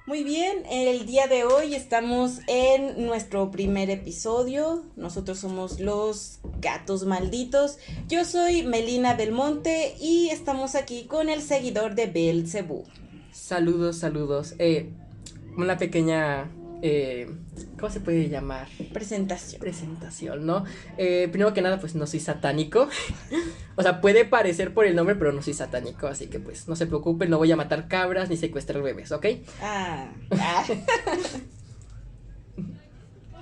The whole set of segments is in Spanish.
Muy bien, el día de hoy estamos en nuestro primer episodio. Nosotros somos los Gatos Malditos. Yo soy Melina del Monte y estamos aquí con el seguidor de Belcebú. Saludos, saludos. Una pequeña, ¿cómo se puede llamar? Presentación. Presentación, ¿no? Primero que nada, pues no soy satánico. O sea, puede parecer por el nombre, pero no soy satánico. Así que pues no se preocupen, no voy a matar cabras ni secuestrar bebés, ¿ok? Ah.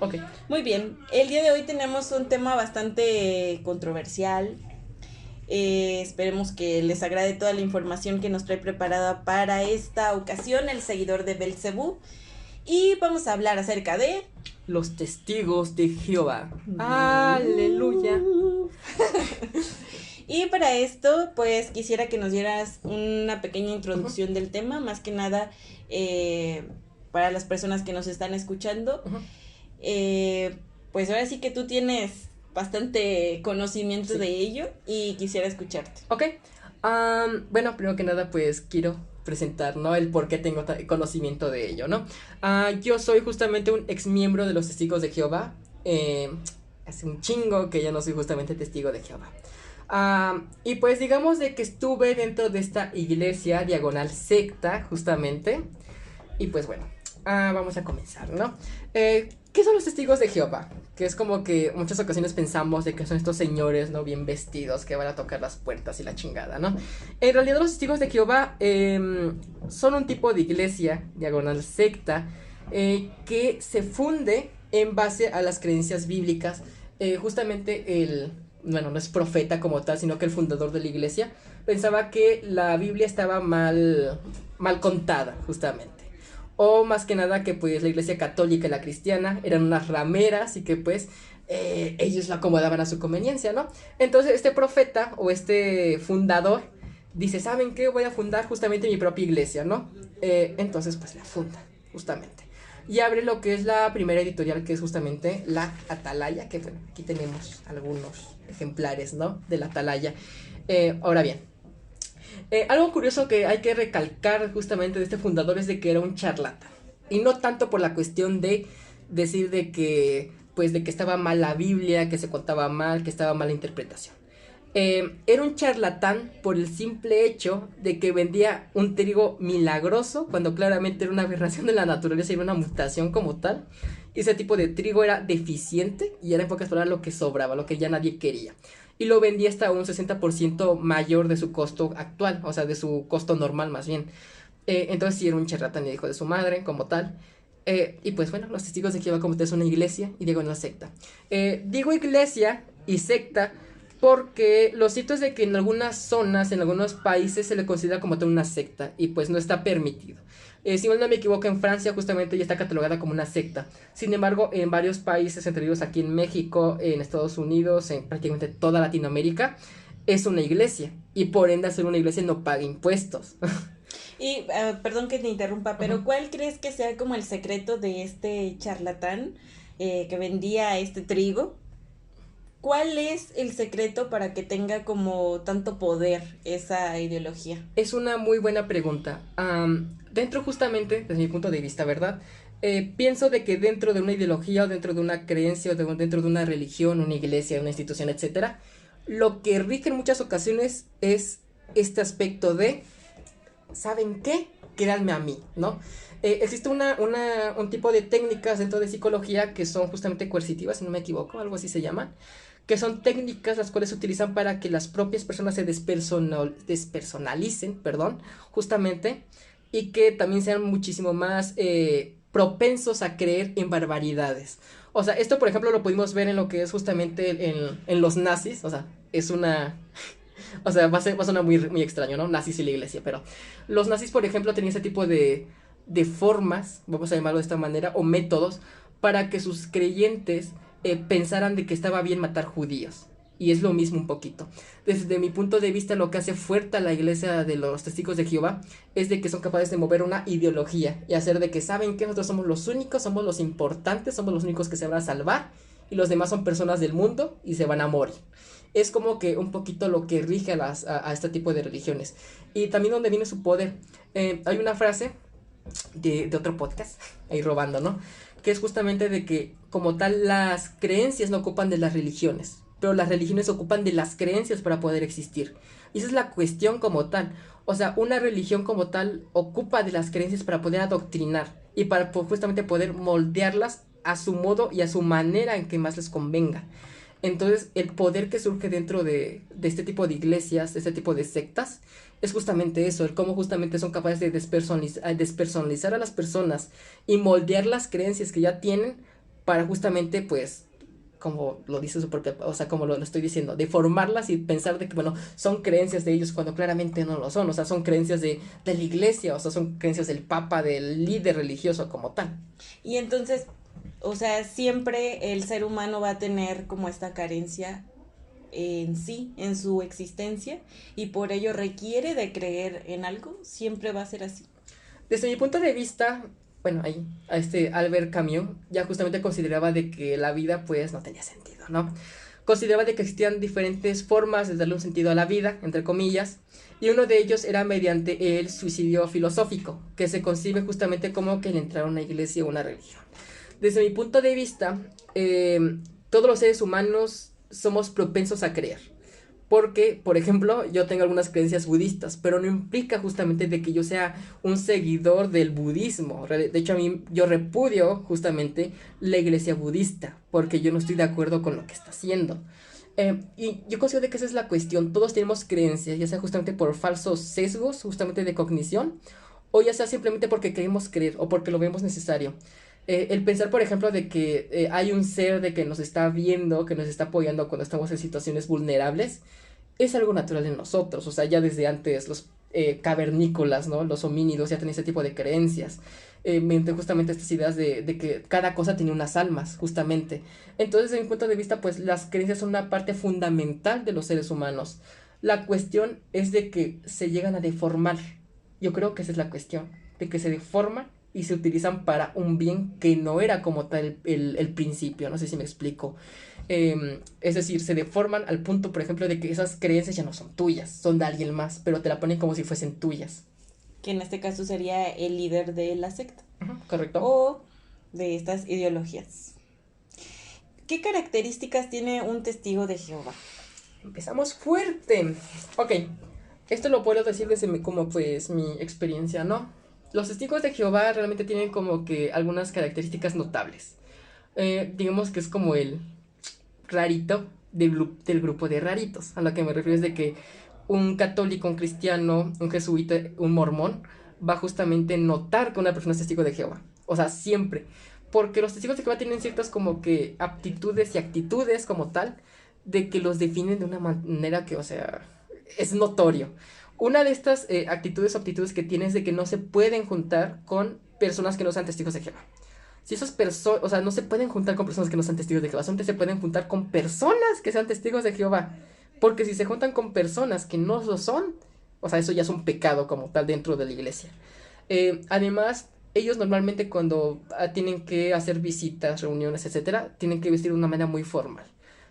Ok. Muy bien, el día de hoy tenemos un tema bastante controversial. Esperemos que les agrade toda la información que nos trae preparada para esta ocasión el seguidor de Belcebú. Y vamos a hablar acerca de... Los testigos de Jehová. Aleluya. Y para esto, pues quisiera que nos dieras una pequeña introducción del tema, más que nada para las personas que nos están escuchando. Pues ahora sí que tú tienes bastante conocimiento de ello y quisiera escucharte. Ok. Bueno, primero que nada, pues quiero presentar, ¿no? El por qué tengo conocimiento de ello, ¿no? Yo soy justamente un ex miembro de los Testigos de Jehová. Hace un chingo que ya no soy justamente testigo de Jehová. Y pues digamos de que estuve dentro de esta iglesia diagonal secta, justamente. Y pues bueno, vamos a comenzar, ¿no? ¿Qué son los testigos de Jehová? Que es como que muchas ocasiones pensamos de que son estos señores, ¿no? Bien vestidos que van a tocar las puertas y la chingada, ¿no? En realidad los testigos de Jehová son un tipo de iglesia, diagonal secta, que se funde en base a las creencias bíblicas. Justamente bueno, no es profeta como tal, sino que el fundador de la iglesia pensaba que la Biblia estaba mal contada, justamente. O más que nada que pues la iglesia católica y la cristiana eran unas rameras y que pues ellos lo acomodaban a su conveniencia, ¿no? Entonces este profeta o este fundador dice, ¿saben qué? Voy a fundar justamente mi propia iglesia, ¿no? Entonces pues la funda, justamente. Y abre lo que es la primera editorial, que es justamente la Atalaya, que bueno, aquí tenemos algunos ejemplares, ¿no? De la Atalaya. Ahora bien, algo curioso que hay que recalcar justamente de este fundador es de que era un charlatán. Y no tanto por la cuestión de decir de que, pues de que estaba mal la Biblia, que se contaba mal, que estaba mal la interpretación. Era un charlatán por el simple hecho de que vendía un trigo milagroso, cuando claramente era una aberración de la naturaleza y una mutación como tal. Y ese tipo de trigo era deficiente y era en pocas palabras lo que sobraba, lo que ya nadie quería. Y lo vendía hasta un 60% mayor de su costo actual, o sea, de su costo normal más bien. Entonces sí era un charlatán y hijo de su madre como tal. Y pues bueno, los testigos de Jehová como tal es una iglesia y digo una secta. Digo iglesia y secta porque lo cierto es de que en algunas zonas, en algunos países se le considera como tal una secta y pues no está permitido. Si no me equivoco, en Francia justamente ya está catalogada como una secta. Sin embargo, en varios países, entre ellos aquí en México, en Estados Unidos, en prácticamente toda Latinoamérica, es una iglesia. Y por ende, al ser una iglesia no paga impuestos. Y perdón que te interrumpa, pero Ujú. ¿cuál crees que sea como el secreto de este charlatán que vendía este trigo? ¿Cuál es el secreto para que tenga como tanto poder esa ideología? Es una muy buena pregunta. Dentro justamente, desde mi punto de vista, ¿verdad? Pienso de que dentro de una ideología o dentro de una creencia o dentro de una religión, una iglesia, una institución, etcétera, lo que rige en muchas ocasiones es este aspecto de, ¿saben qué? Créanme a mí, ¿no? Existe un tipo de técnicas dentro de psicología que son justamente coercitivas, si no me equivoco, algo así se llaman, que son técnicas las cuales se utilizan para que las propias personas se despersonalicen, perdón, justamente, y que también sean muchísimo más propensos a creer en barbaridades. O sea, esto por ejemplo lo pudimos ver en lo que es justamente en los nazis, o sea, es una... O sea, va a sonar muy, muy extraño, ¿no? Nazis y la iglesia, pero los nazis, por ejemplo, tenían ese tipo de formas, vamos a llamarlo de esta manera, o métodos, para que sus creyentes pensaran de que estaba bien matar judíos. Y es lo mismo un poquito. Desde mi punto de vista, lo que hace fuerte a la iglesia de los testigos de Jehová es de que son capaces de mover una ideología y hacer de que saben que nosotros somos los únicos, somos los importantes, somos los únicos que se van a salvar y los demás son personas del mundo y se van a morir. Es como que un poquito lo que rige a este tipo de religiones. Y también donde viene su poder. Hay una frase de otro podcast, ahí robando, ¿no? Que es justamente de que como tal las creencias no ocupan de las religiones, pero las religiones ocupan de las creencias para poder existir. Y esa es la cuestión como tal. O sea, una religión como tal ocupa de las creencias para poder adoctrinar y para justamente poder moldearlas a su modo y a su manera en que más les convenga. Entonces, el poder que surge dentro de este tipo de iglesias, de este tipo de sectas, es justamente eso, el cómo justamente son capaces de despersonalizar a las personas y moldear las creencias que ya tienen para justamente, pues, como lo dice su propia, o sea, como lo estoy diciendo, deformarlas y pensar de que, bueno, son creencias de ellos cuando claramente no lo son, o sea, son creencias de la iglesia, o sea, son creencias del papa, del líder religioso como tal. Y entonces, o sea, siempre el ser humano va a tener como esta carencia en sí, en su existencia, y por ello requiere de creer en algo, siempre va a ser así. Desde mi punto de vista, bueno, ahí, a este Albert Camus ya justamente consideraba de que la vida pues no tenía sentido, ¿no? Consideraba de que existían diferentes formas de darle un sentido a la vida, entre comillas, y uno de ellos era mediante el suicidio filosófico, que se concibe justamente como que el entrar a una iglesia o una religión. Desde mi punto de vista, todos los seres humanos somos propensos a creer. Porque, por ejemplo, yo tengo algunas creencias budistas, pero no implica justamente de que yo sea un seguidor del budismo. De hecho, a mí yo repudio justamente la iglesia budista, porque yo no estoy de acuerdo con lo que está haciendo. Y yo considero que esa es la cuestión. Todos tenemos creencias, ya sea justamente por falsos sesgos, justamente de cognición, o ya sea simplemente porque queremos creer o porque lo vemos necesario. El pensar, por ejemplo, de que hay un ser de que nos está viendo, que nos está apoyando cuando estamos en situaciones vulnerables, es algo natural en nosotros. O sea, ya desde antes los cavernícolas, ¿no? Los homínidos ya tenían ese tipo de creencias. Mediante justamente estas ideas de que cada cosa tenía unas almas, justamente. Entonces, desde mi punto de vista, pues las creencias son una parte fundamental de los seres humanos. La cuestión es de que se llegan a deformar. Yo creo que esa es la cuestión, de que se deforman y se utilizan para un bien que no era como tal el principio, no sé si me explico. Es decir, se deforman al punto, por ejemplo, de que esas creencias ya no son tuyas, son de alguien más, pero te la ponen como si fuesen tuyas. Que en este caso sería el líder de la secta. ¿Correcto? O de estas ideologías. ¿Qué características tiene un testigo de Jehová? Empezamos fuerte. Ok, esto lo puedo decir desde como pues mi experiencia, ¿no? Los testigos de Jehová realmente tienen como que algunas características notables. Digamos que es como el rarito del grupo de raritos. A lo que me refiero es de que un católico, un cristiano, un jesuita, un mormón va justamente a notar que una persona es testigo de Jehová. O sea, siempre. Porque los testigos de Jehová tienen ciertas como que aptitudes y actitudes como tal de que los definen de una manera que, o sea, es notorio. Una de estas actitudes o aptitudes que tienen es de que no se pueden juntar con personas que no sean testigos de Jehová. Si esas personas, o sea, no se pueden juntar con personas que no sean testigos de Jehová, solamente se pueden juntar con personas que sean testigos de Jehová. Porque si se juntan con personas que no lo son, o sea, eso ya es un pecado como tal dentro de la iglesia. Además, ellos normalmente cuando tienen que hacer visitas, reuniones, etcétera, tienen que vestir de una manera muy formal.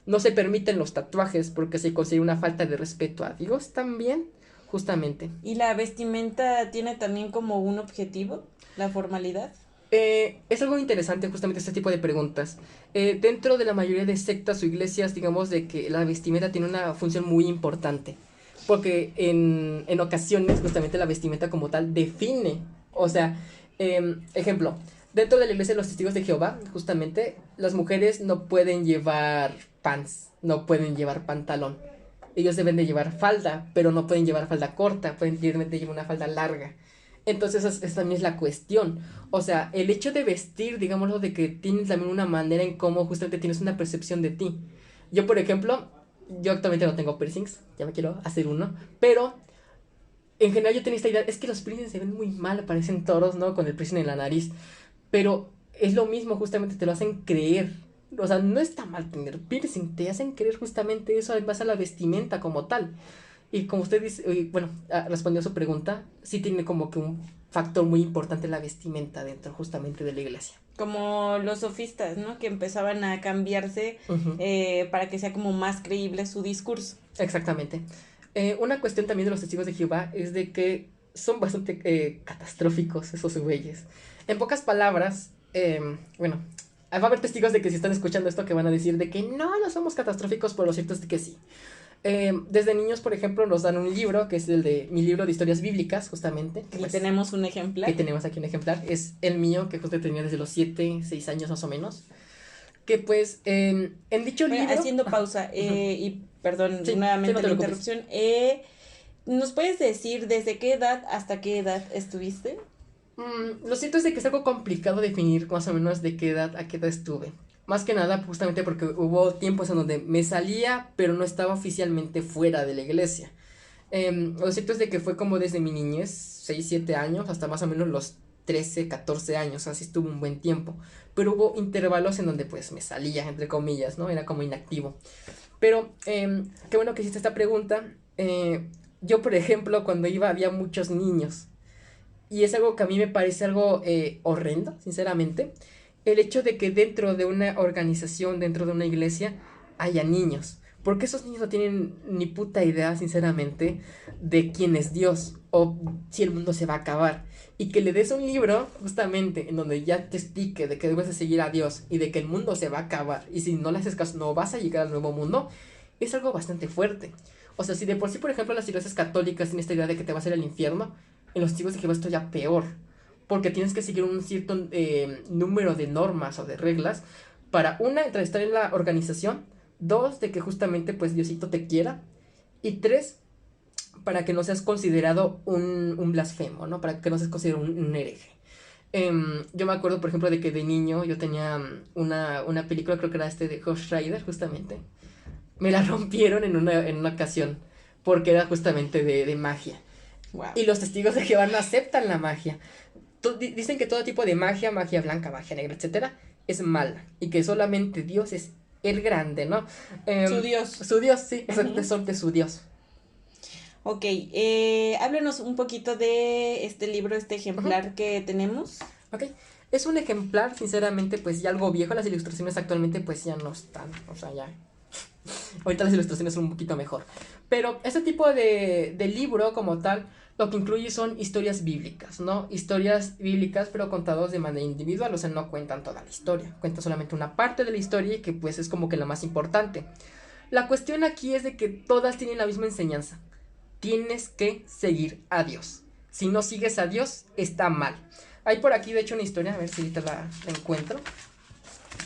No se permiten los tatuajes porque se considera una falta de respeto a Dios también, justamente. ¿Y la vestimenta tiene también como un objetivo, la formalidad? Es algo interesante justamente este tipo de preguntas. Dentro de la mayoría de sectas o iglesias, digamos de que la vestimenta tiene una función muy importante. Porque en ocasiones justamente la vestimenta como tal define. O sea, ejemplo, dentro de la iglesia de los testigos de Jehová, justamente, las mujeres no pueden llevar pants, no pueden llevar pantalón. Ellos deben de llevar falda, pero no pueden llevar falda corta, pueden llevar una falda larga. Entonces esa también es la cuestión. O sea, el hecho de vestir, digámoslo, de que tienes también una manera en cómo justamente tienes una percepción de ti. Yo, por ejemplo, yo actualmente no tengo piercings, ya me quiero hacer uno, pero en general yo tenía esta idea, es que los piercings se ven muy mal, parecen toros, ¿no? Con el piercing en la nariz, pero es lo mismo, justamente te lo hacen creer. O sea, no está mal tener piercing, te hacen creer justamente eso en base a la vestimenta como tal. Y como usted dice, bueno, respondió a su pregunta, sí tiene como que un factor muy importante la vestimenta dentro justamente de la iglesia. Como los sofistas, ¿no? Que empezaban a cambiarse para que sea como más creíble su discurso. Exactamente. Una cuestión también de los testigos de Jehová es de que son bastante catastróficos esos güeyes. En pocas palabras, bueno, va a haber testigos de que si están escuchando esto que van a decir de que no somos catastróficos, pero lo cierto es de que sí. Desde niños, por ejemplo, nos dan un libro, que es el de mi libro de historias bíblicas, justamente. Y pues, tenemos un ejemplar. Que tenemos aquí un ejemplar, es el mío, que justo tenía desde los 7, 6 años más o menos. Que pues, en dicho libro... Haciendo pausa, y perdón, sí, nuevamente la interrupción, ¿nos puedes decir desde qué edad hasta qué edad estuviste? Lo cierto es de que es algo complicado definir más o menos de qué edad a qué edad estuve. Más que nada justamente porque hubo tiempos en donde me salía, pero no estaba oficialmente fuera de la iglesia. Lo cierto es de que fue como desde mi niñez, 6, 7 años, hasta más o menos los 13, 14 años, así estuvo un buen tiempo. Pero hubo intervalos en donde pues me salía, entre comillas, ¿no? Era como inactivo. Pero, qué bueno que hiciste esta pregunta. Yo, por ejemplo, cuando iba había muchos niños. Y es algo que a mí me parece algo horrendo, sinceramente. El hecho de que dentro de una organización, dentro de una iglesia, haya niños. Porque esos niños no tienen ni puta idea, sinceramente, de quién es Dios o si el mundo se va a acabar. Y que le des un libro, justamente, en donde ya te explique de que debes de seguir a Dios y de que el mundo se va a acabar. Y si no le haces caso, no vas a llegar al nuevo mundo. Es algo bastante fuerte. O sea, si de por sí, por ejemplo, las iglesias católicas tienen esta idea de que te vas a ir al infierno, en los testigos de Jehová esto ya peor. Porque tienes que seguir un cierto número de normas o de reglas para, una, estar en la organización, 2, de que justamente pues Diosito te quiera, y 3, para que no seas considerado un blasfemo, ¿no? Para que no seas considerado un hereje. Yo me acuerdo, por ejemplo, de que de niño yo tenía una película, creo que era de Ghost Rider, justamente. Me la rompieron en una ocasión, porque era justamente de magia. Wow. Y los testigos de Jehová no aceptan la magia. Dicen que todo tipo de magia, magia blanca, magia negra, etcétera, es mala. Y que solamente Dios es el grande, ¿no? Su Dios. Su Dios, sí, es su Dios. Ok, háblanos un poquito de este libro, este ejemplar que tenemos. Ok, es un ejemplar, sinceramente, pues ya algo viejo. Las ilustraciones actualmente pues ya no están, o sea, ya... Ahorita las ilustraciones son un poquito mejor. Pero este tipo de libro como tal, lo que incluye son historias bíblicas, ¿no? Historias bíblicas pero contadas de manera individual, o sea, no cuentan toda la historia. Cuentan solamente una parte de la historia y que pues es como que la más importante. La cuestión aquí es de que todas tienen la misma enseñanza. Tienes que seguir a Dios. Si no sigues a Dios, está mal. Hay por aquí de hecho una historia, a ver si ahorita la encuentro,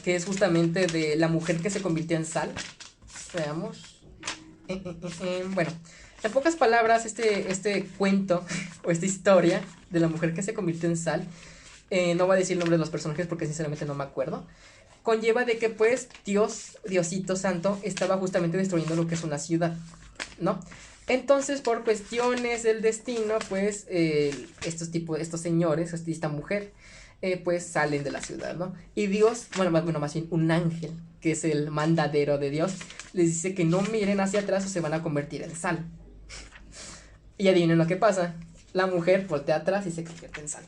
que es justamente de la mujer que se convirtió en sal. Veamos. Bueno, en pocas palabras, este cuento o esta historia de la mujer que se convirtió en sal, no voy a decir el nombre de los personajes porque sinceramente no me acuerdo, conlleva de que pues Diosito Santo estaba justamente destruyendo lo que es una ciudad, ¿no? Entonces, por cuestiones del destino, pues estos señores, esta mujer, pues salen de la ciudad, ¿no? Y Dios, más bien un ángel, que es el mandadero de Dios, les dice que no miren hacia atrás o se van a convertir en sal. Y adivinen lo que pasa, la mujer voltea atrás y se convierte en sal.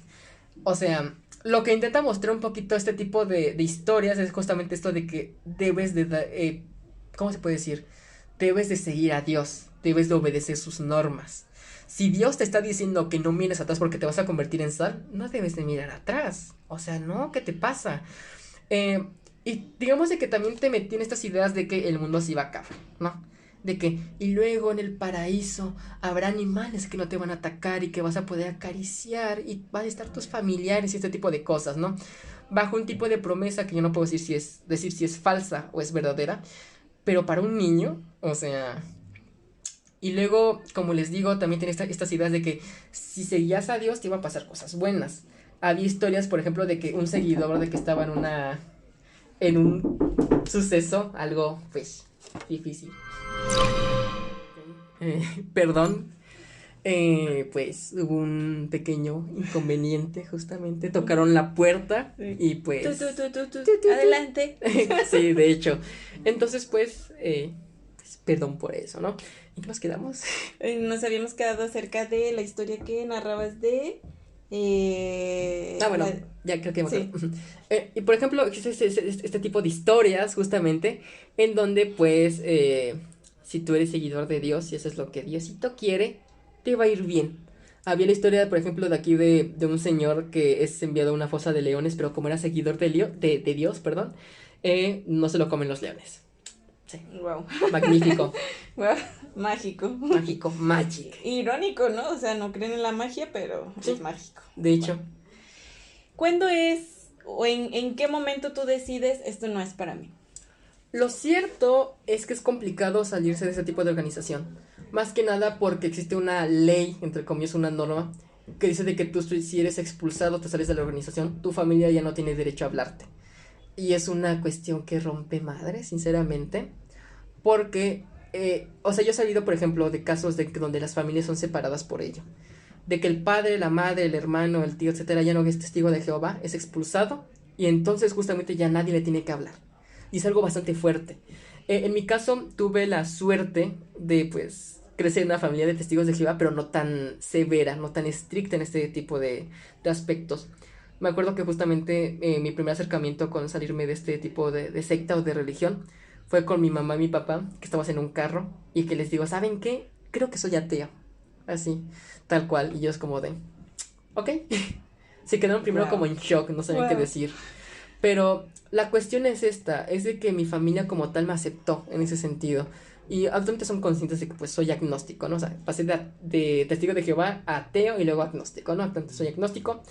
O sea, lo que intenta mostrar un poquito este tipo de historias es justamente esto de que debes de, ¿cómo se puede decir? Debes de seguir a Dios, debes de obedecer sus normas. Si Dios te está diciendo que no mires atrás porque te vas a convertir en sal, no debes de mirar atrás. O sea, no, ¿qué te pasa? Y digamos de que también te metí en estas ideas de que el mundo se iba a acabar, ¿no? De que, y luego en el paraíso habrá animales que no te van a atacar y que vas a poder acariciar y van a estar tus familiares y este tipo de cosas, ¿no? Bajo un tipo de promesa que yo no puedo decir si es falsa o es verdadera, pero para un niño, o sea... Y luego, como les digo, también tiene estas ideas de que si seguías a Dios te iban a pasar cosas buenas. Había historias, por ejemplo, de que un seguidor de que estaba en un suceso, algo, pues, difícil. Perdón. Pues hubo un pequeño inconveniente, justamente. Tocaron la puerta y pues... Adelante. Sí, de hecho. Entonces, pues, perdón por eso, ¿no? ¿En qué nos quedamos? Nos habíamos quedado acerca de la historia que narrabas de... bueno, ya creo que me sí. Y por ejemplo, existe este tipo de historias, justamente, en donde, pues, si tú eres seguidor de Dios y eso es lo que Diosito quiere, te va a ir bien. Había la historia, por ejemplo, de aquí de un señor que es enviado a una fosa de leones, pero como era seguidor de Dios, perdón, no se lo comen los leones. Sí. Wow. Magnífico. Wow. Mágico. Mágico, magic. Irónico, ¿no? O sea, no creen en la magia, pero Sí, es mágico. De hecho. Bueno. ¿Cuándo es o en qué momento tú decides esto no es para mí? Lo cierto es que es complicado salirse de ese tipo de organización. Más que nada porque existe una ley, entre comillas, una norma, que dice de que tú, si eres expulsado, te sales de la organización, tu familia ya no tiene derecho a hablarte. Y es una cuestión que rompe madre, sinceramente. Porque, o sea, yo he sabido, por ejemplo, de casos donde las familias son separadas por ello. De que el padre, la madre, el hermano, el tío, etcétera, ya no es testigo de Jehová, es expulsado. Y entonces justamente ya nadie le tiene que hablar. Y es algo bastante fuerte. En mi caso, tuve la suerte de, pues, crecer en una familia de testigos de Jehová, pero no tan severa, no tan estricta en este tipo de aspectos. Me acuerdo que justamente mi primer acercamiento con salirme de este tipo de secta o de religión fue con mi mamá y mi papá, que estábamos en un carro, y que les digo, ¿saben qué? Creo que soy ateo. Así, tal cual. Y yo es como de, ok. Se quedaron primero Wow. como en shock, no sabían qué Wow. decir. Pero la cuestión es esta, es de que mi familia como tal me aceptó en ese sentido. Y actualmente son conscientes de que pues soy agnóstico, ¿no? O sea, pasé de testigo de Jehová a ateo y luego agnóstico, ¿no? Actualmente soy agnóstico.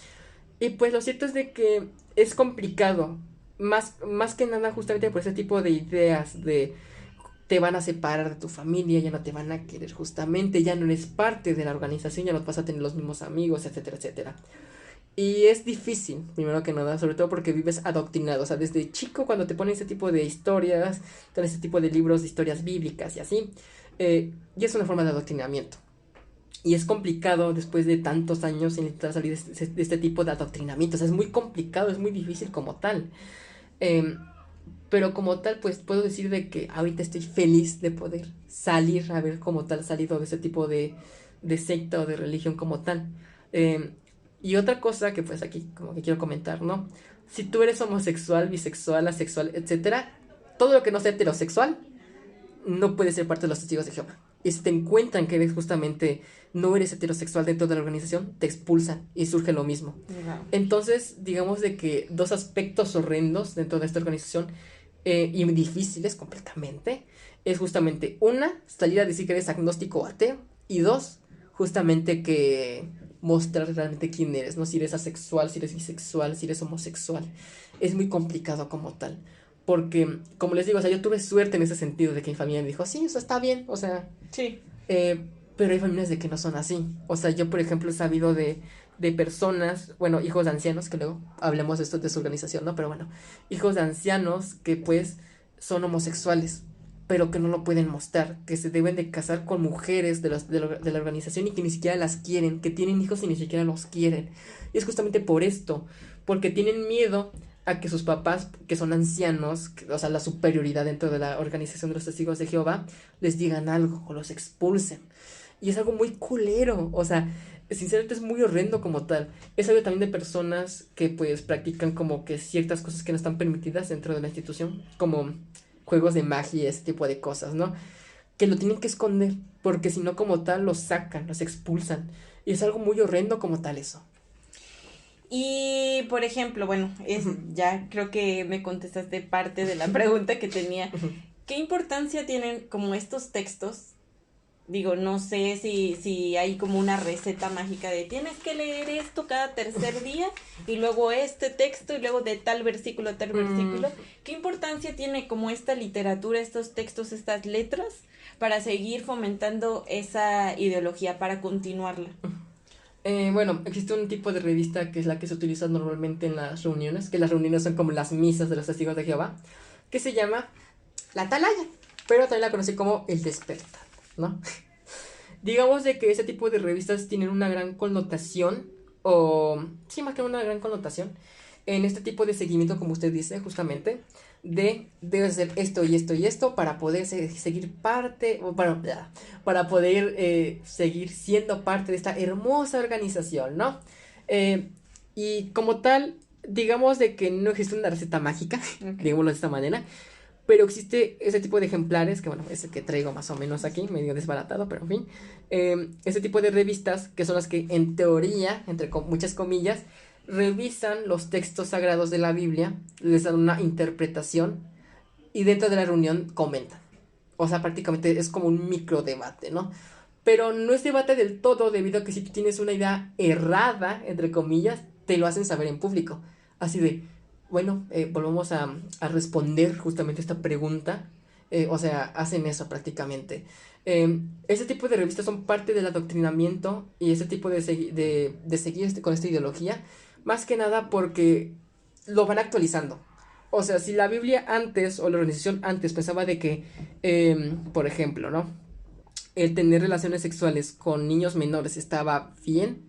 Y pues lo cierto es de que es complicado. Más que nada justamente por ese tipo de ideas de te van a separar de tu familia, ya no te van a querer justamente, ya no eres parte de la organización, ya no vas a tener los mismos amigos, etcétera, etcétera. Y es difícil, primero que nada, sobre todo porque vives adoctrinado, o sea, desde chico cuando te ponen ese tipo de historias, te ese tipo de libros de historias bíblicas y así, y es una forma de adoctrinamiento. Y es complicado después de tantos años intentar salir de este tipo de adoctrinamiento, o sea, es muy complicado, es muy difícil como tal. Eh, pero como tal, pues puedo decir de que ahorita estoy feliz de poder salir, haber como tal salido de ese tipo de secta o de religión como tal. Eh, y otra cosa que pues aquí como que quiero comentar, ¿no? Si tú eres homosexual, bisexual, asexual, etcétera, todo lo que no sea heterosexual no puede ser parte de los testigos de Jehová. Y si te encuentran que eres justamente no eres heterosexual dentro de la organización, te expulsan y surge lo mismo. Wow. Entonces, digamos de que dos aspectos horrendos dentro de esta organización y difíciles completamente es justamente una, salir a decir que eres agnóstico o ateo, y dos, justamente que mostrar realmente quién eres, ¿no? Si eres asexual, si eres bisexual, si eres homosexual. Es muy complicado como tal. Porque, como les digo, o sea, yo tuve suerte en ese sentido de que mi familia me dijo, sí, eso está bien, o sea, Sí. pero hay familias de que no son así. O sea, yo, por ejemplo, he sabido de personas, bueno, hijos de ancianos, que luego hablemos de esto de su organización, ¿no? Pero bueno, hijos de ancianos que pues son homosexuales, pero que no lo pueden mostrar, que se deben de casar con mujeres de la organización y que ni siquiera las quieren, que tienen hijos y ni siquiera los quieren. Y es justamente por esto, porque tienen miedo a que sus papás, que son ancianos, o sea, la superioridad dentro de la organización de los testigos de Jehová, les digan algo o los expulsen. Y es algo muy culero, o sea, sinceramente es muy horrendo como tal. Es algo también de personas que pues practican como que ciertas cosas que no están permitidas dentro de la institución, como juegos de magia y ese tipo de cosas, ¿no? Que lo tienen que esconder, porque si no como tal los sacan, los expulsan. Y es algo muy horrendo como tal eso. Y, por ejemplo, bueno, ya creo que me contestaste parte de la pregunta que tenía. ¿Qué importancia tienen como estos textos? Digo, no sé si hay como una receta mágica de tienes que leer esto cada tercer día y luego este texto y luego de tal versículo a tal versículo. ¿Qué importancia tiene como esta literatura, estos textos, estas letras para seguir fomentando esa ideología, para continuarla? Bueno, existe un tipo de revista que es la que se utiliza normalmente en las reuniones, que las reuniones son como las misas de los testigos de Jehová, que se llama La Atalaya, pero también la conocí como El Despertar, ¿no? Digamos de que ese tipo de revistas tienen una gran connotación, o sí, más que una gran connotación, en este tipo de seguimiento, como usted dice, justamente, de debes hacer esto y esto y esto para poder seguir parte, o para poder seguir siendo parte de esta hermosa organización, ¿no? Eh, y como tal, digamos de que no existe una receta mágica, Okay. digámoslo de esta manera, pero existe ese tipo de ejemplares, que bueno, es el que traigo más o menos aquí, medio desbaratado, pero en fin, ese tipo de revistas que son las que en teoría, entre muchas comillas, revisan los textos sagrados de la Biblia, les dan una interpretación y dentro de la reunión comentan. O sea, prácticamente es como un micro debate, ¿no? Pero no es debate del todo, debido a que si tú tienes una idea errada, entre comillas, te lo hacen saber en público. Así de, bueno, volvemos a responder justamente esta pregunta. O sea, hacen eso prácticamente. Ese tipo de revistas son parte del adoctrinamiento y ese tipo de seguir con esta ideología, más que nada porque lo van actualizando. O sea, si la Biblia antes o la organización antes pensaba de que, por ejemplo, ¿no? El tener relaciones sexuales con niños menores estaba bien,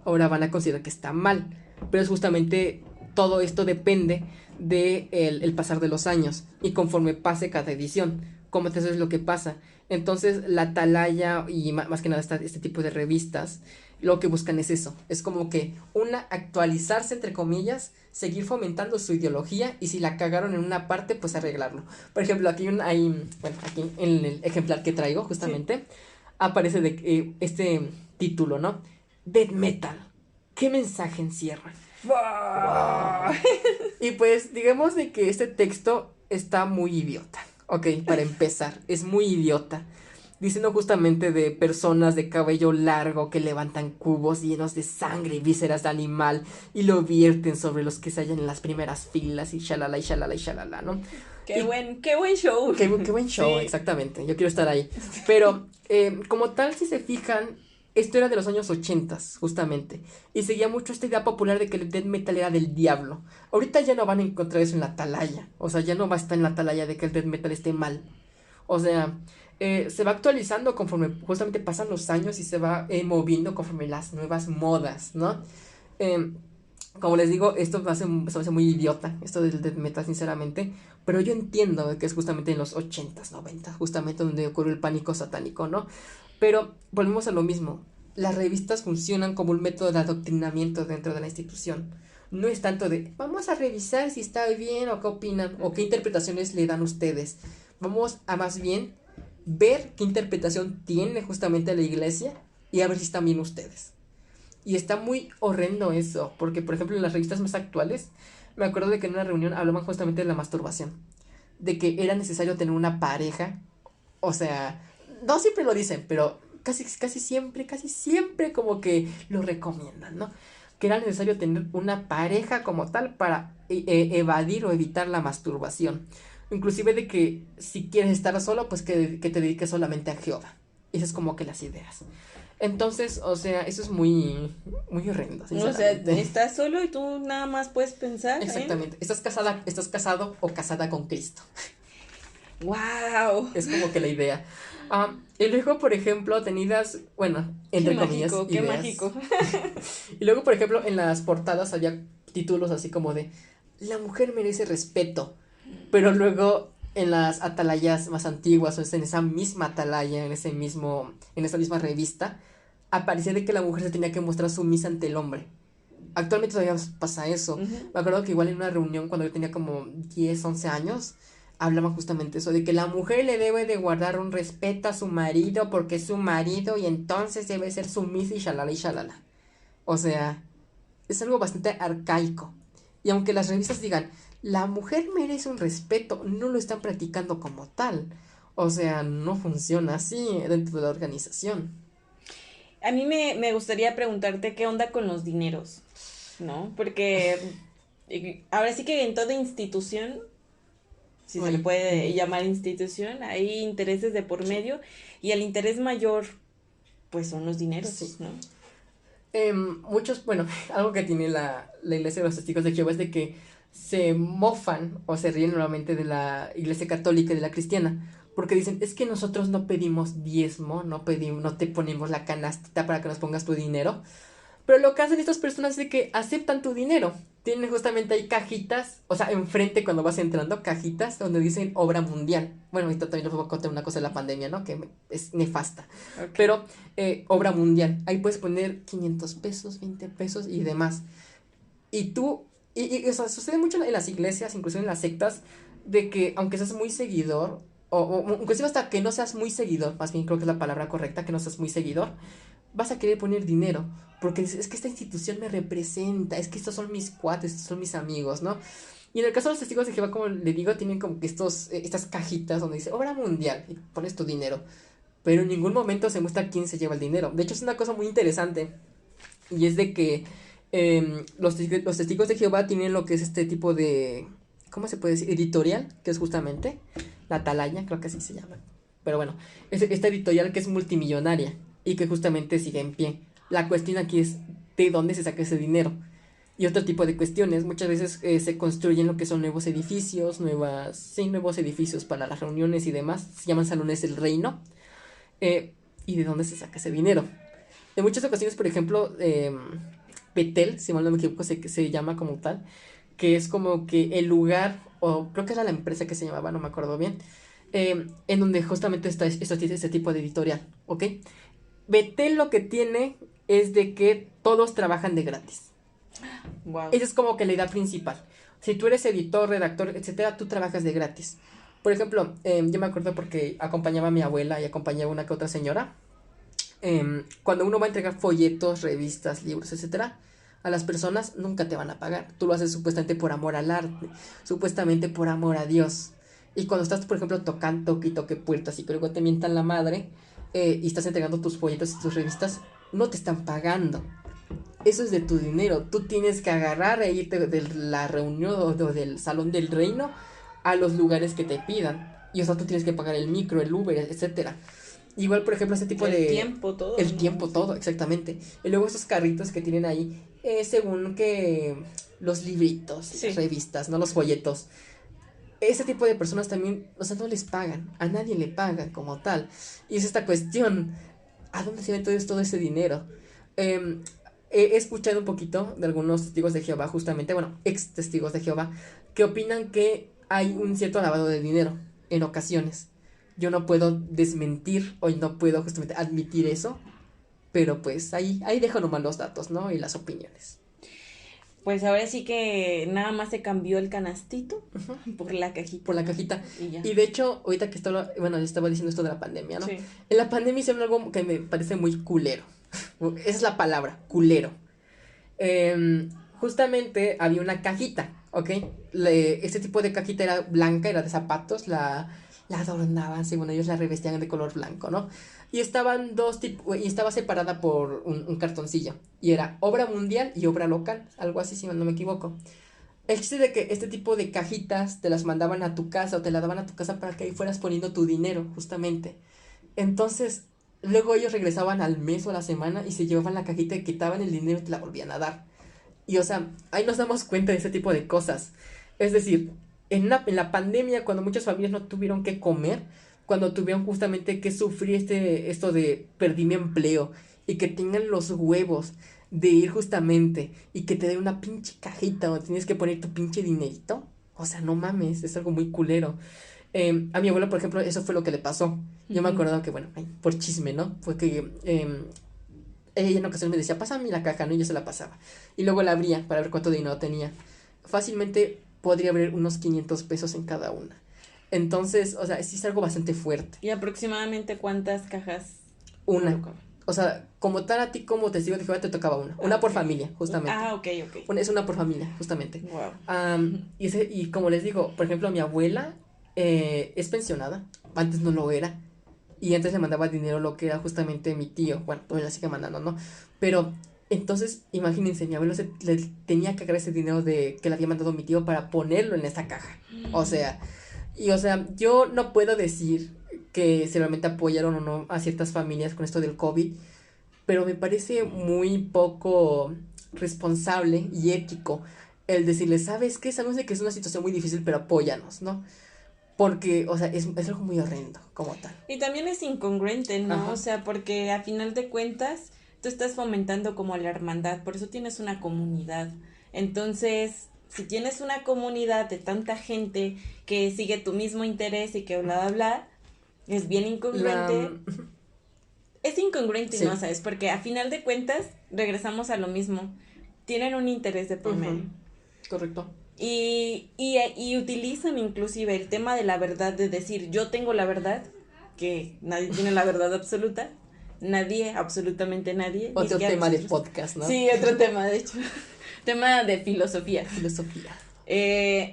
ahora van a considerar que está mal. Pero es justamente todo esto depende de el pasar de los años y conforme pase cada edición, como te es lo que pasa. Entonces la Atalaya y más que nada este tipo de revistas lo que buscan es eso, es como que actualizarse entre comillas, seguir fomentando su ideología y si la cagaron en una parte pues arreglarlo. Por ejemplo, aquí aquí en el ejemplar que traigo justamente sí, aparece este título, ¿no? Death Metal. ¿Qué mensaje encierra? ¡Wow! Y pues digamos de que este texto está muy idiota. Ok, para empezar, es muy idiota. Diciendo justamente de personas de cabello largo que levantan cubos llenos de sangre y vísceras de animal y lo vierten sobre los que se hallan en las primeras filas y shalala y shalala y shalala, ¿no? Qué buen show. Qué buen show, sí, exactamente. Yo quiero estar ahí. Pero, como tal, si se fijan, esto era de los años 80, justamente. Y seguía mucho esta idea popular de que el death metal era del diablo. Ahorita ya no van a encontrar eso en la Atalaya. O sea, ya no va a estar en la Atalaya de que el death metal esté mal. O sea, se va actualizando conforme justamente pasan los años y se va moviendo conforme las nuevas modas, ¿no? Como les digo, esto se me hace muy idiota, esto del death metal, sinceramente. Pero yo entiendo que es justamente en los 80s, 90s, justamente donde ocurrió el pánico satánico, ¿no? Pero volvemos a lo mismo. Las revistas funcionan como un método de adoctrinamiento dentro de la institución. No es tanto de, vamos a revisar si está bien o qué opinan o qué interpretaciones le dan ustedes. Vamos a más bien ver qué interpretación tiene justamente la iglesia y a ver si están bien ustedes. Y está muy horrendo eso, porque por ejemplo en las revistas más actuales, me acuerdo de que en una reunión hablaban justamente de la masturbación, de que era necesario tener una pareja, o sea, no siempre lo dicen, pero casi siempre como que lo recomiendan, ¿no? Que era necesario tener una pareja como tal para evadir o evitar la masturbación. Inclusive de que si quieres estar solo, pues que te dediques solamente a Jehová. Esas es como que las ideas. Entonces, o sea, eso es muy horrendo. O sea, estás solo y tú nada más puedes pensar. Exactamente. Estás casado o casada con Cristo. Wow. Es como que la idea. Y luego, por ejemplo, tenidas, bueno, entre comillas, mágico, ideas. Qué mágico. Y luego, por ejemplo, en las portadas había títulos así como de la mujer merece respeto. Pero luego en las atalayas más antiguas, o en esa misma atalaya, en esa misma revista, aparecía de que la mujer se tenía que mostrar sumisa ante el hombre. Actualmente todavía pasa eso. Uh-huh. Me acuerdo que igual en una reunión cuando yo tenía como 10, 11 años, hablaban justamente eso, de que la mujer le debe de guardar un respeto a su marido porque es su marido y entonces debe ser sumisa y shalala y shalala. O sea, es algo bastante arcaico. Y aunque las revistas digan, la mujer merece un respeto, no lo están practicando como tal. O sea, no funciona así dentro de la organización. A mí me gustaría preguntarte qué onda con los dineros, ¿no? Porque ahora sí que en toda institución, si se le puede llamar institución, hay intereses de por medio y el interés mayor, pues son los dineros, sí, ¿no? Algo que tiene la Iglesia de los Testigos de Jehová es de que se mofan o se ríen nuevamente de la Iglesia Católica y de la cristiana, porque dicen, es que nosotros no pedimos diezmo, no te ponemos la canastita para que nos pongas tu dinero, pero lo que hacen estas personas es de que aceptan tu dinero, tienen justamente ahí cajitas, o sea, enfrente cuando vas entrando, cajitas donde dicen obra mundial. Bueno, ahorita también les voy a contar una cosa de la pandemia, ¿no? Que es nefasta. Okay. Pero, obra mundial. Ahí puedes poner 500 pesos, 20 pesos y demás. Y tú, o sea, sucede mucho en las iglesias, incluso en las sectas, de que aunque seas muy seguidor, o inclusive hasta que no seas muy seguidor, más bien creo que es la palabra correcta, que no seas muy seguidor, vas a querer poner dinero, porque dices, es que esta institución me representa, es que estos son mis cuates, estos son mis amigos, ¿no? Y en el caso de los testigos de Jehová, como le digo, tienen como que estas cajitas donde dice obra mundial y pones tu dinero, pero en ningún momento se muestra quién se lleva el dinero. De hecho, es una cosa muy interesante, y es de que los testigos de Jehová tienen lo que es este tipo de, ¿cómo se puede decir? Editorial, que es justamente la Atalaya, creo que así se llama. Pero bueno, esta editorial que es multimillonaria y que justamente sigue en pie. La cuestión aquí es de dónde se saca ese dinero. Y otro tipo de cuestiones, muchas veces se construyen lo que son nuevos edificios, nuevos edificios para las reuniones y demás, se llaman salones del reino, y de dónde se saca ese dinero. En muchas ocasiones, por ejemplo, Betel, si mal no me equivoco, se llama como tal, que es como que el lugar, o creo que era la empresa que se llamaba, no me acuerdo bien, en donde justamente está este tipo de editorial, ¿ok? Betel lo que tiene es de que todos trabajan de gratis. Wow. Esa es como que la idea principal. Si tú eres editor, redactor, etcétera, tú trabajas de gratis. Por ejemplo, yo me acuerdo porque acompañaba a mi abuela y acompañaba a una que otra señora. Cuando uno va a entregar folletos, revistas, libros, etcétera, a las personas nunca te van a pagar. Tú lo haces supuestamente por amor al arte, supuestamente por amor a Dios. Y cuando estás, por ejemplo, tocando y toque puertas y que luego te mientan la madre, y estás entregando tus folletos y tus revistas, no te están pagando. Eso es de tu dinero. Tú tienes que agarrar e irte de la reunión o del salón del reino a los lugares que te pidan. Y o sea, tú tienes que pagar el micro, el Uber, etcétera. Igual, por ejemplo, ese tipo El de... tiempo, todo. El ¿no? tiempo, Sí. todo, exactamente. Y luego esos carritos que tienen ahí, según que los libritos, Sí. las revistas, no los folletos. Ese tipo de personas también, o sea, no les pagan. A nadie le pagan como tal. Y es esta cuestión, ¿a dónde se ve todo ese dinero? Em, He escuchado un poquito de algunos testigos de Jehová, justamente, bueno, ex testigos de Jehová, que opinan que hay un cierto lavado de dinero en ocasiones. Yo no puedo desmentir o no puedo justamente admitir eso, pero pues ahí dejo nomás los datos, ¿no? Y las opiniones. Pues ahora sí que nada más se cambió el canastito Ujú. por la cajita. Por la cajita. Y ya. Y de hecho, ahorita que estaba, bueno, yo estaba diciendo esto de la pandemia, ¿no? Sí. En la pandemia hicieron algo que me parece muy culero. Esa es la palabra, culero. Justamente había una cajita, ¿ok? Este tipo de cajita era blanca, era de zapatos, la adornaban, según ellos la revestían de color blanco, ¿no? Y estaban y estaba separada por un cartoncillo. Y era obra mundial y obra local, algo así si no me equivoco. El chiste de que este tipo de cajitas te las mandaban a tu casa o te la daban a tu casa para que ahí fueras poniendo tu dinero, justamente. Entonces, luego ellos regresaban al mes o a la semana y se llevaban la cajita y quitaban el dinero y te la volvían a dar. Y o sea, ahí nos damos cuenta de ese tipo de cosas. Es decir, en la pandemia, cuando muchas familias no tuvieron que comer, cuando tuvieron justamente que sufrir esto de perdí mi empleo y que tengan los huevos de ir justamente y que te den una pinche cajita donde tienes que poner tu pinche dinerito. O sea, no mames, es algo muy culero. A mi abuela, por ejemplo, eso fue lo que le pasó. Yo me acuerdo que, bueno, por chisme, ¿no? Fue que ella en ocasiones me decía, pásame la caja, ¿no? Y yo se la pasaba. Y luego la abría para ver cuánto dinero tenía. Fácilmente podría haber unos 500 pesos en cada una. Entonces, o sea, sí es algo bastante fuerte. ¿Y aproximadamente cuántas cajas? Una. Tocaba? O sea, como tal a ti como testigo de Jehová te tocaba una. Una por familia, justamente. Ah, ok. Es una por familia, justamente. Wow. Y como les digo, por ejemplo, mi abuela es pensionada. Antes no lo era. Y antes le mandaba dinero lo que era justamente mi tío. Bueno, todavía la sigue mandando, ¿no? Pero entonces, imagínense, mi abuelo le tenía que agarrar ese dinero que le había mandado mi tío para ponerlo en esta caja. O sea, yo no puedo decir que si realmente apoyaron o no a ciertas familias con esto del COVID, pero me parece muy poco responsable y ético el decirles, ¿sabes qué? Sabemos de que es una situación muy difícil, pero apóyanos, ¿no? Porque, o sea, es algo muy horrendo, como tal. Y también es incongruente, ¿no? Ajá. O sea, porque a final de cuentas tú estás fomentando como la hermandad, por eso tienes una comunidad. Entonces, si tienes una comunidad de tanta gente que sigue tu mismo interés y que bla, bla, bla, es bien incongruente. Es incongruente, Sí. ¿no? ¿Sabes? Porque a final de cuentas regresamos a lo mismo. Tienen un interés de por medio. Correcto. Y utilizan inclusive el tema de la verdad, de decir yo tengo la verdad, que nadie tiene la verdad absoluta, nadie, absolutamente nadie. Otro tema de podcast, ¿no? Sí, otro tema, de hecho, tema de filosofía. Filosofía.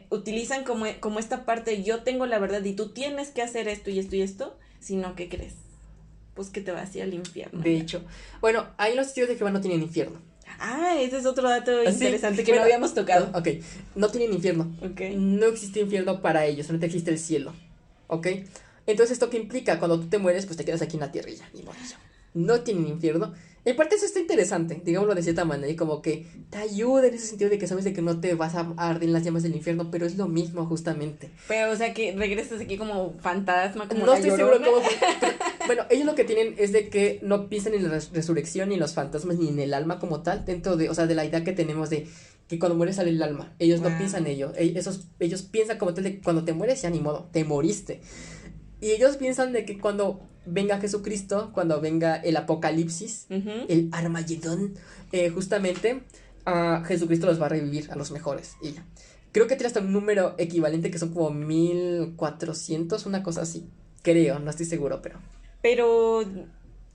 Utilizan como esta parte, yo tengo la verdad y tú tienes que hacer esto y esto y esto, sino ¿qué crees? Pues que te vas a ir al infierno. De hecho, bueno, ahí los testigos de Jehová no tienen infierno. Ah, ese es otro dato interesante que bueno, no habíamos tocado. Ok, no tienen infierno. Okay. No existe infierno para ellos, solamente existe el cielo. ¿Ok? Entonces, ¿esto qué implica? Cuando tú te mueres, pues te quedas aquí en la tierra y ya, ni modo. No tienen infierno. En parte eso está interesante, digámoslo de cierta manera, y como que te ayuda en ese sentido de que sabes de que no te vas a arder en las llamas del infierno, pero es lo mismo justamente. Pero, o sea, que regresas aquí como fantasma, como no la estoy Llorona. seguro cómo pero, bueno, ellos lo que tienen es de que no piensan en la resurrección, ni en los fantasmas, ni en el alma como tal, dentro de, o sea, de la idea que tenemos de que cuando mueres sale el alma. Ellos no piensan en ello, ellos piensan como tal de que cuando te mueres ya ni modo, te moriste. Y ellos piensan de que cuando venga Jesucristo, cuando venga el apocalipsis, el Armagedón, justamente, Jesucristo los va a revivir a los mejores. Y ya. Creo que tiene hasta un número equivalente que son como 1400, una cosa así. Creo, no estoy seguro, pero... Pero,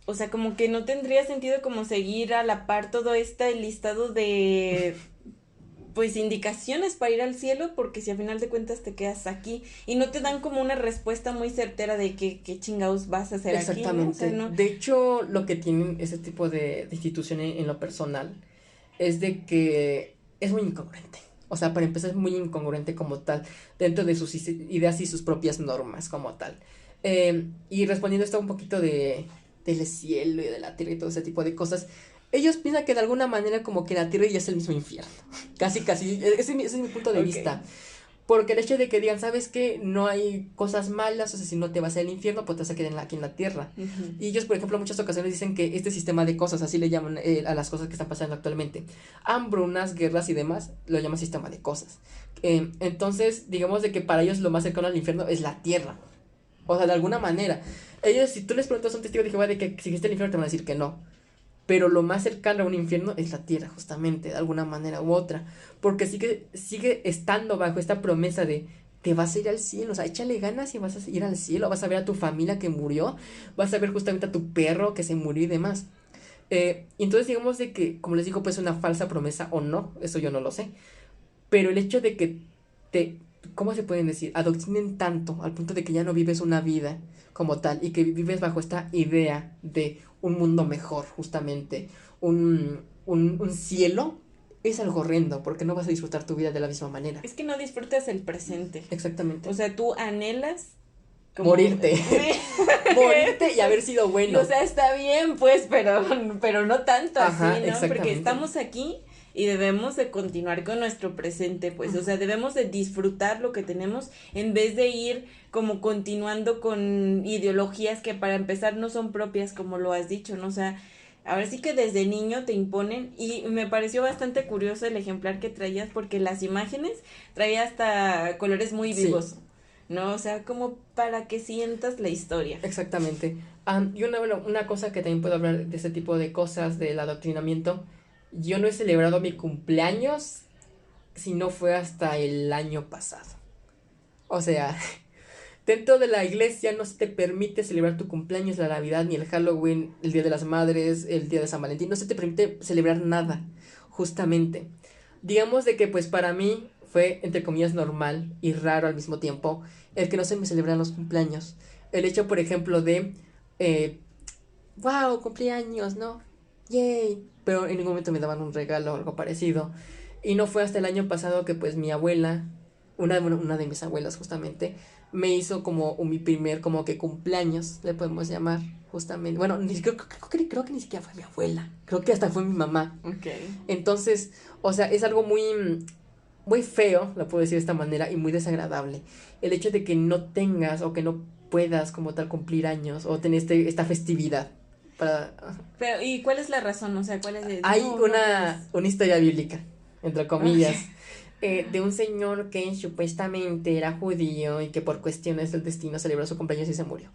o sea, como que no tendría sentido como seguir a la par todo este listado de... pues indicaciones para ir al cielo, porque si a final de cuentas te quedas aquí y no te dan como una respuesta muy certera de qué chingados vas a hacer. Exactamente. aquí, ¿no? O sea, ¿no? De hecho, lo que tienen ese tipo de instituciones en lo personal es de que es muy incongruente. O sea, para empezar es muy incongruente como tal, dentro de sus ideas y sus propias normas como tal. Y respondiendo esto un poquito del cielo y de la tierra y todo ese tipo de cosas, ellos piensan que de alguna manera como que la tierra ya es el mismo infierno. Casi, ese es mi punto de vista. Porque el hecho de que digan, ¿sabes qué? No hay cosas malas, o sea, si no te vas al infierno, pues te vas a quedar aquí en la tierra. Y ellos, por ejemplo, en muchas ocasiones dicen que este sistema de cosas, así le llaman a las cosas que están pasando actualmente, hambrunas, guerras y demás, lo llaman sistema de cosas. Entonces, digamos de que para ellos lo más cercano al infierno es la tierra. O sea, de alguna manera. Ellos, si tú les preguntas a un testigo de Jehová de que si existe el infierno, te van a decir que no. Pero lo más cercano a un infierno es la tierra, justamente, de alguna manera u otra. Porque sigue estando bajo esta promesa de te vas a ir al cielo. O sea, échale ganas y vas a ir al cielo. Vas a ver a tu familia que murió. Vas a ver justamente a tu perro que se murió y demás. Y entonces digamos de que, como les digo, pues una falsa promesa o no. Eso yo no lo sé. Pero el hecho de que ¿cómo se pueden decir? Adoctrinen tanto al punto de que ya no vives una vida como tal y que vives bajo esta idea de un mundo mejor, justamente, un cielo, es algo horrendo, porque no vas a disfrutar tu vida de la misma manera. Es que no disfrutas el presente. Exactamente. O sea, tú anhelas morirte. Morirte y haber sido bueno. O sea, está bien, pues, pero no tanto. Ajá, así, ¿no? exactamente. Porque estamos aquí y debemos de continuar con nuestro presente, pues, o sea, debemos de disfrutar lo que tenemos en vez de ir como continuando con ideologías que para empezar no son propias, como lo has dicho, ¿no? O sea, ahora sí que desde niño te imponen, y me pareció bastante curioso el ejemplar que traías, porque las imágenes traía hasta colores muy vivos, sí, ¿no? O sea, como para que sientas la historia. Exactamente. Y una cosa que también puedo hablar de ese tipo de cosas, del adoctrinamiento. Yo no he celebrado mi cumpleaños si no fue hasta el año pasado. O sea, dentro de la iglesia no se te permite celebrar tu cumpleaños, la Navidad, ni el Halloween, el Día de las Madres, el Día de San Valentín. No se te permite celebrar nada, justamente. Digamos de que pues para mí fue, entre comillas, normal y raro al mismo tiempo el que no se me celebran los cumpleaños. El hecho, por ejemplo, de wow, cumpleaños, ¿no? Yay. Pero en ningún momento me daban un regalo o algo parecido. Y no fue hasta el año pasado que pues mi abuela, una de mis abuelas justamente, me hizo como mi primer como que cumpleaños, le podemos llamar, justamente. Bueno, creo que ni siquiera fue mi abuela, creo que hasta fue mi mamá. Okay. Entonces, o sea, es algo muy feo, lo puedo decir de esta manera, y muy desagradable. El hecho de que no tengas o que no puedas como tal cumplir años o tener esta festividad. Pero, ¿y cuál es la razón? O sea, ¿cuál es? Hay una historia bíblica, entre comillas, de un señor que supuestamente era judío y que por cuestiones del destino celebró su cumpleaños y se murió.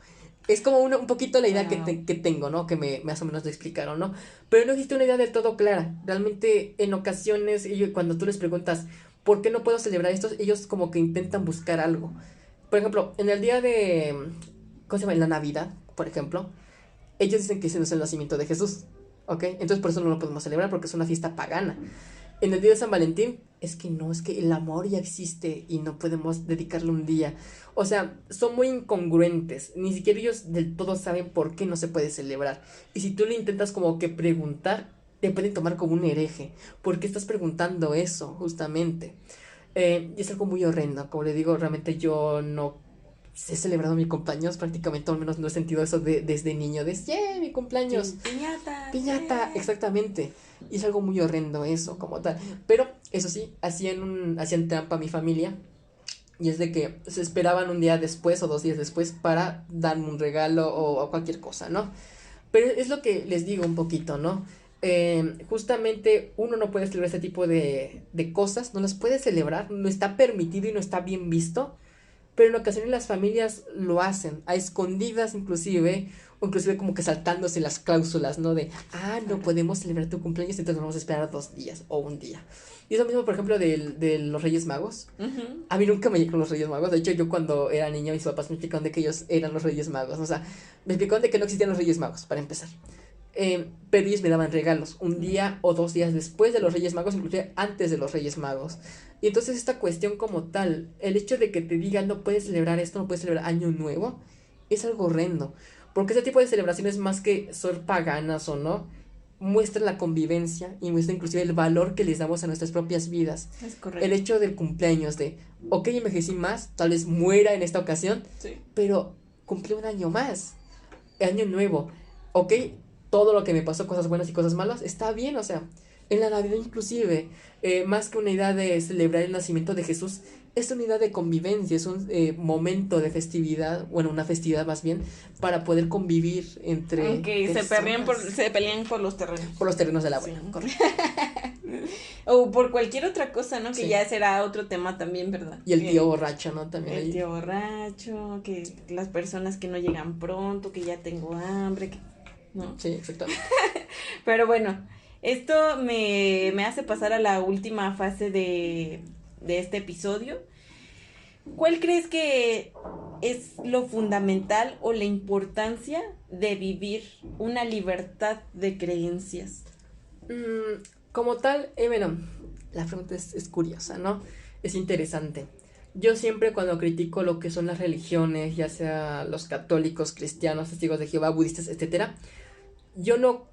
Es como un poquito la idea que tengo, ¿no? Que más o menos lo explicaron, ¿no? Pero no existe una idea del todo clara. Realmente, en ocasiones, cuando tú les preguntas ¿por qué no puedo celebrar esto? Ellos como que intentan buscar algo. Por ejemplo, en el día de, ¿cómo se llama? En la Navidad, por ejemplo, ellos dicen que ese no es el nacimiento de Jesús, ¿ok? Entonces por eso no lo podemos celebrar, porque es una fiesta pagana. En el día de San Valentín, es que no, es que el amor ya existe y no podemos dedicarle un día. O sea, son muy incongruentes, ni siquiera ellos del todo saben por qué no se puede celebrar. Y si tú le intentas como que preguntar, te pueden tomar como un hereje. ¿Por qué estás preguntando eso, justamente? Y es algo muy horrendo, como le digo, realmente yo no he celebrado mi cumpleaños, prácticamente al menos no he sentido eso desde niño, ¡yeah, mi cumpleaños! Piñata. Piñata, Yeah. exactamente. Y es algo muy horrendo eso, como tal. Pero, eso sí, hacían trampa a mi familia. Y es de que se esperaban un día después o 2 días después para darme un regalo o cualquier cosa, ¿no? Pero es lo que les digo un poquito, ¿no? Justamente uno no puede celebrar este tipo de cosas, no las puede celebrar, no está permitido y no está bien visto, pero en ocasiones las familias lo hacen, a escondidas inclusive, o inclusive como que saltándose las cláusulas, ¿no? De, no podemos celebrar tu cumpleaños, entonces vamos a esperar 2 días o un día. Y eso mismo, por ejemplo, de los Reyes Magos. A mí nunca me llegaron los Reyes Magos. De hecho, yo cuando era niña, mis papás me explicaron de que ellos eran los Reyes Magos. O sea, me explicaron de que no existían los Reyes Magos, para empezar. Pero ellos me daban regalos un día o 2 días después de los Reyes Magos, inclusive antes de los Reyes Magos. Y entonces esta cuestión como tal, el hecho de que te digan no puedes celebrar esto, no puedes celebrar Año Nuevo, es algo horrendo. Porque ese tipo de celebraciones, más que ser paganas o no, muestra la convivencia y muestra inclusive el valor que les damos a nuestras propias vidas. Es correcto. El hecho del cumpleaños de, ok, envejecí más, tal vez muera en esta ocasión, sí, pero cumplí un año más, año nuevo, ok, todo lo que me pasó, cosas buenas y cosas malas, está bien, o sea, en la Navidad inclusive, más que una idea de celebrar el nacimiento de Jesús, es una idea de convivencia, es un momento de festividad, bueno, una festividad más bien, para poder convivir entre aunque se pelean por los terrenos. Por los terrenos de la abuela. Sí, correcto. O por cualquier otra cosa, ¿no? Que sí, ya será otro tema también, ¿verdad? Y el tío borracho, ¿no? También el ahí. tío borracho, que las personas que no llegan pronto, que ya tengo hambre, que ¿no? Sí, exactamente. Pero bueno, esto me hace pasar a la última fase de este episodio. ¿Cuál crees que es lo fundamental o la importancia de vivir una libertad de creencias? Como tal, bueno, la pregunta es curiosa, ¿no? Es interesante. Yo siempre cuando critico lo que son las religiones, ya sea los católicos, cristianos, testigos de Jehová, budistas, etcétera, yo no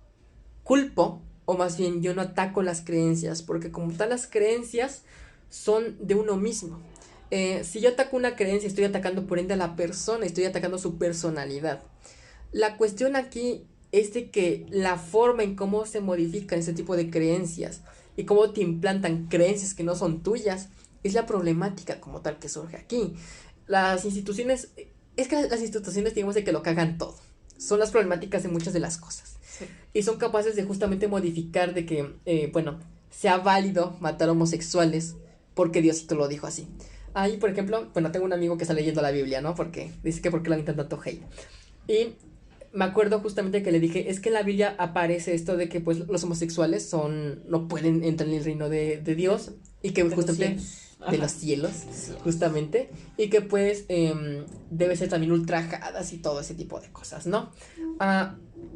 culpo, o más bien yo no ataco las creencias, porque como tal las creencias son de uno mismo. Si yo ataco una creencia, estoy atacando por ende a la persona, estoy atacando su personalidad. La cuestión aquí es de que la forma en cómo se modifican ese tipo de creencias y cómo te implantan creencias que no son tuyas, es la problemática como tal que surge aquí. Las instituciones, es que las instituciones digamos de que lo cagan todo. Son las problemáticas de muchas de las cosas. Sí. Y son capaces de justamente modificar de que, sea válido matar homosexuales porque Diosito lo dijo así. Ahí, por ejemplo, tengo un amigo que está leyendo la Biblia, ¿no? Porque dice que porque le avientan tanto hate. Y me acuerdo justamente que le dije, es que en la Biblia aparece esto de que pues los homosexuales no pueden entrar en el reino de Dios y que justamente de los cielos, justamente, y que pues debe ser también ultrajadas y todo ese tipo de cosas, ¿no?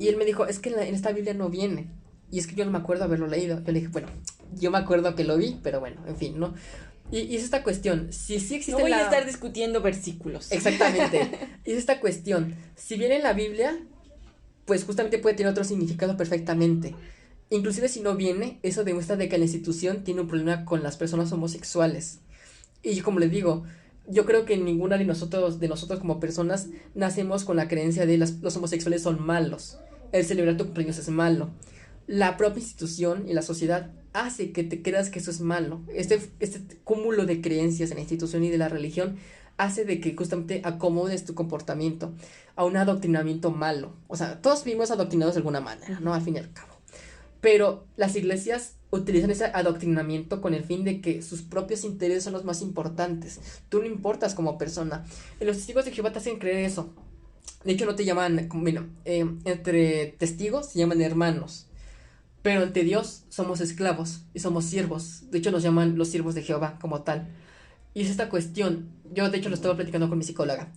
Y él me dijo, es que en esta Biblia no viene, y es que yo no me acuerdo haberlo leído. Yo le dije, bueno, yo me acuerdo que lo vi, pero bueno, en fin, ¿no? Y es esta cuestión, si sí existe no voy a estar discutiendo versículos. Exactamente, y es esta cuestión, si viene en la Biblia, pues justamente puede tener otro significado perfectamente. Inclusive si no viene, eso demuestra de que la institución tiene un problema con las personas homosexuales. Y como les digo, yo creo que ninguna de nosotros como personas nacemos con la creencia de los homosexuales son malos. El celebrar tu cumpleaños es malo. La propia institución y la sociedad hace que te creas que eso es malo. Este cúmulo de creencias en la institución y de la religión hace de que justamente acomodes tu comportamiento a un adoctrinamiento malo. O sea, todos vivimos adoctrinados de alguna manera, ¿no? Al fin y al cabo. Pero las iglesias utilizan ese adoctrinamiento con el fin de que sus propios intereses son los más importantes. Tú no importas como persona. En los testigos de Jehová te hacen creer eso. De hecho, no te llaman, entre testigos se llaman hermanos. pero ante Dios somos esclavos y somos siervos. De hecho, nos llaman los siervos de Jehová como tal. Y es esta cuestión, yo de hecho lo estaba platicando con mi psicóloga,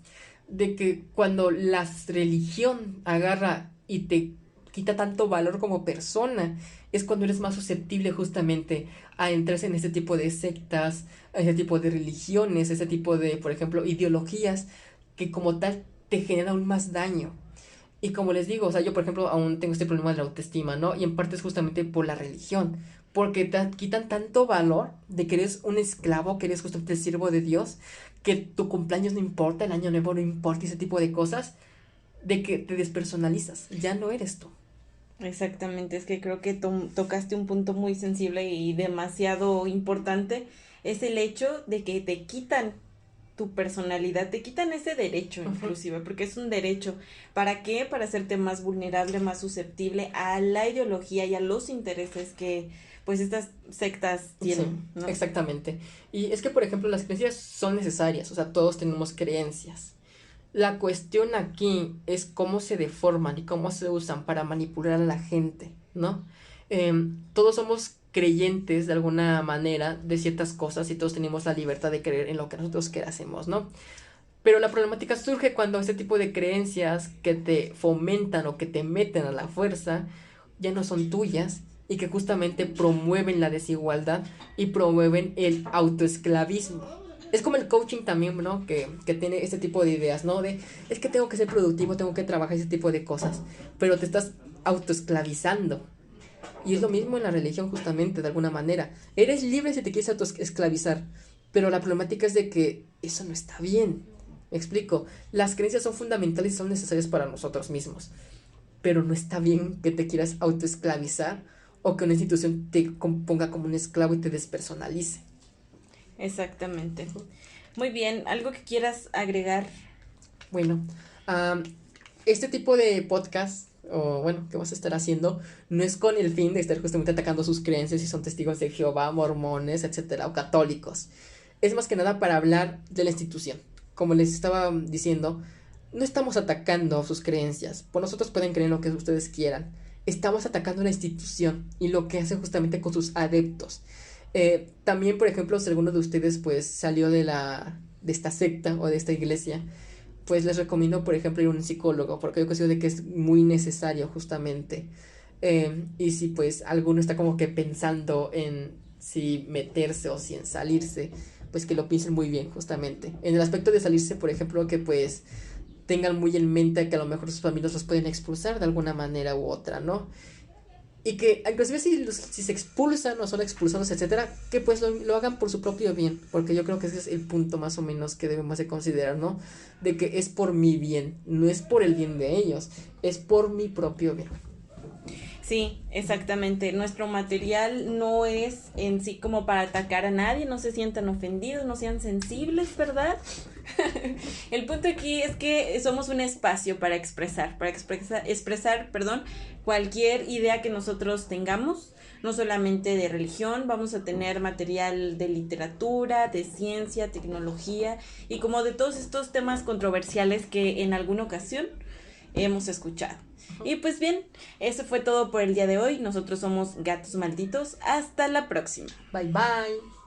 de que cuando la religión agarra y te quita tanto valor como persona, es cuando eres más susceptible justamente a entrarse en este tipo de sectas, a ese tipo de religiones, ese tipo de, por ejemplo, ideologías que como tal te generan aún más daño. Y como les digo, o sea, yo por ejemplo aún tengo este problema de la autoestima, ¿no? Y en parte es justamente por la religión, porque te quitan tanto valor de que eres un esclavo, que eres justamente el siervo de Dios, que tu cumpleaños no importa, el año nuevo no importa, ese tipo de cosas, de que te despersonalizas, ya no eres tú. Exactamente, es que creo que tocaste un punto muy sensible y demasiado importante, es el hecho de que te quitan tu personalidad, te quitan ese derecho inclusive, porque es un derecho. ¿Para qué? Para hacerte más vulnerable, más susceptible a la ideología y a los intereses que pues estas sectas tienen, Sí, ¿no? exactamente. Y es que, por ejemplo, las creencias son necesarias, o sea, todos tenemos creencias. La cuestión aquí es cómo se deforman y cómo se usan para manipular a la gente, ¿no? Todos somos creyentes de alguna manera de ciertas cosas y todos tenemos la libertad de creer en lo que nosotros queramos, ¿no? Pero la problemática surge cuando este tipo de creencias que te fomentan o que te meten a la fuerza ya no son tuyas y que justamente promueven la desigualdad y promueven el autoesclavismo. Es como el coaching también, ¿no? Que tiene este tipo de ideas, ¿no? De, es que tengo que ser productivo, tengo que trabajar ese tipo de cosas, pero te estás autoesclavizando. Y es lo mismo en la religión justamente, de alguna manera. Eres libre si te quieres autoesclavizar, pero la problemática es de que eso no está bien. Me explico, las creencias son fundamentales y son necesarias para nosotros mismos, pero no está bien que te quieras autoesclavizar o que una institución te ponga como un esclavo y te despersonalice. Exactamente. Muy bien, ¿algo que quieras agregar? Bueno, am, este tipo de podcast, o bueno, que vas a estar haciendo, no es con el fin de estar justamente atacando sus creencias si son testigos de Jehová, mormones, etcétera, o católicos. Es más que nada para hablar de la institución. Como les estaba diciendo, no estamos atacando sus creencias. Por nosotros pueden creer lo que ustedes quieran. Estamos atacando la institución y lo que hace justamente con sus adeptos. También, por ejemplo, si alguno de ustedes pues salió de esta secta o de esta iglesia, pues les recomiendo, por ejemplo, ir a un psicólogo, porque yo considero que es muy necesario justamente. Y si pues alguno está como que pensando en si meterse o si en salirse, pues que lo piensen muy bien justamente. En el aspecto de salirse, por ejemplo, que pues tengan muy en mente que a lo mejor sus familias los pueden expulsar de alguna manera u otra, ¿no? Y que inclusive si se expulsan o son expulsados, etcétera, que pues lo hagan por su propio bien, porque yo creo que ese es el punto más o menos que debemos de considerar, ¿no? De que es por mi bien, no es por el bien de ellos, es por mi propio bien. Sí, exactamente. Nuestro material no es en sí como para atacar a nadie, no se sientan ofendidos, no sean sensibles, ¿verdad? El punto aquí es que somos un espacio para expresar, perdón, cualquier idea que nosotros tengamos, no solamente de religión, vamos a tener material de literatura, de ciencia, tecnología y como de todos estos temas controversiales que en alguna ocasión hemos escuchado. Y pues bien, eso fue todo por el día de hoy. Nosotros somos Gatos Malditos. Hasta la próxima. Bye bye.